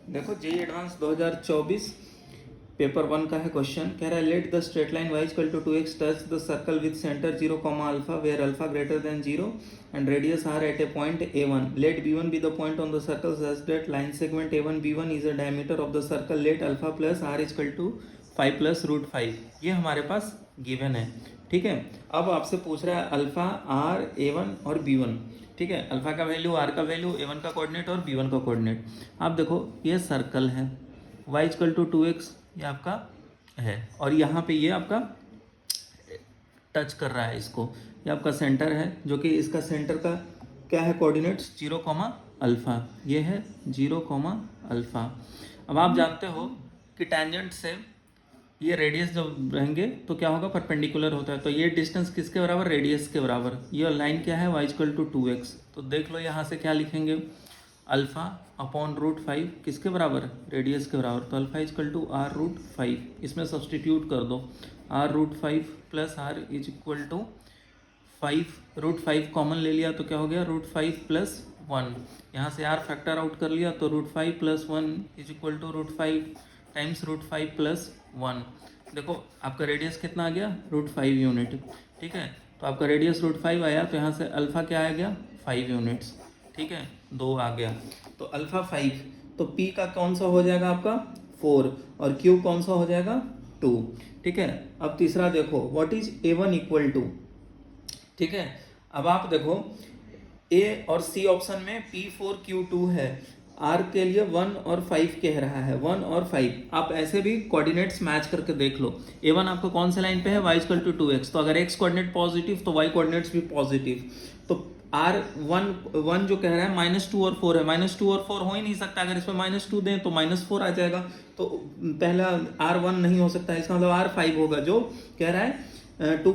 देखो JEE advance 2024 paper 1 का है क्वेश्चन। कह रहा है let the straight line y equal to 2x touch the circle with centre 0 alpha where alpha greater than 0 and radius r at a point a1। Let b1 be the point on the circle such that line segment a1 b1 is a diameter of the circle. Let alpha plus r equal to 5 plus root 5। ये हमारे पास given है, ठीक है। अब आपसे पूछ रहा है अल्फा r a1 और b1, ठीक है। अल्फा का वैल्यू, आर का वैल्यू, a1 का कोऑर्डिनेट और b1 का कोऑर्डिनेट। आप देखो ये सर्कल है, y इक्वल टू 2x ये आपका है और यहाँ पे ये आपका टच कर रहा है इसको, ये आपका सेंटर है जो कि इसका सेंटर का क्या है कोऑर्डिनेट्स 0 अल्फा, ये है 0 अल्फा। अब आप जानते हो कि टेंजेंट से ये रेडियस जब रहेंगे तो क्या होगा, परपेंडिकुलर होता है। तो ये डिस्टेंस किसके बराबर, रेडियस के बराबर। ये लाइन क्या है, y इक्वल टू 2x। तो देख लो यहाँ से क्या लिखेंगे, अल्फा अपॉन रूट 5 किसके बराबर, रेडियस के बराबर। तो alpha equal to r root 5, इसमें सब्सटीट्यूट कर दो, r root 5 plus r is equal to 5। Root 5 common ले लिया तो क्या हो गया, रूट 5 प्लस 1। यहाँ से r फैक्टर आउट कर लिया तो root 5 plus 1 is equal to root 5 times root 5 plus 1। देखो आपका रेडियस कितना आ गया, रूट 5 यूनिट, ठीक है। तो आपका रेडियस रूट 5 आया तो यहाँ से अल्फा क्या आ गया, 5 यूनिट्स, ठीक है, 2 आ गया। तो अल्फा 5, तो p का कौन सा हो जाएगा आपका 4 और q कौन सा हो जाएगा 2, ठीक है। अब तीसरा देखो what is a1 equal to, ठीक है। अब आप देखो a और c ऑप्शन में p4 q2 है, r के लिए 1 और 5 कह रहा है, 1 और 5। आप ऐसे भी कोऑर्डिनेट्स मैच करके देख लो। a1 आपका कौन से लाइन पे है, y इक्वल टू 2x, तो अगर x कोऑर्डिनेट पॉजिटिव तो y कोऑर्डिनेट्स भी पॉजिटिव। तो r1 जो कह रहा है -2 और 4 है, -2 और 4 हो ही नहीं सकता। अगर इसमें -2 दें तो -4 आ जाएगा, तो पहला r1 नहीं हो सकता, इसका मतलब r5 होगा जो कह रहा है 2,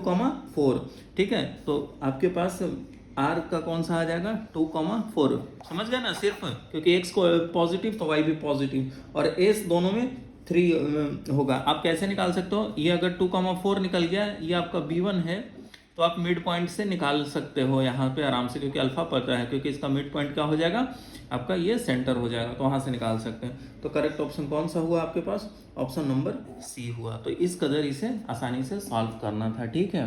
4, ठीक है। तो आपके पास r का कौन सा आ जाएगा 2, 4, समझ गए ना, सिर्फ क्योंकि x को पॉजिटिव तो y भी पॉजिटिव और s दोनों में 3 होगा। आप कैसे निकाल सकते हो, ये अगर 2, 4 निकल गया, ये आपका b1 है तो आप मिड पॉइंट से निकाल सकते हो यहाँ पे आराम से, क्योंकि अल्फा पता है, क्योंकि इसका मिड पॉइंट क्या हो जाएगा आपका, ये सेंटर हो जाएगा, तो वहाँ से निकाल सकते हैं। तो करेक्ट ऑप्शन कौन सा हुआ आपके पास, ऑप्शन नंबर सी हुआ। तो इस कदर इसे आसानी से सॉल्व करना था, ठीक है।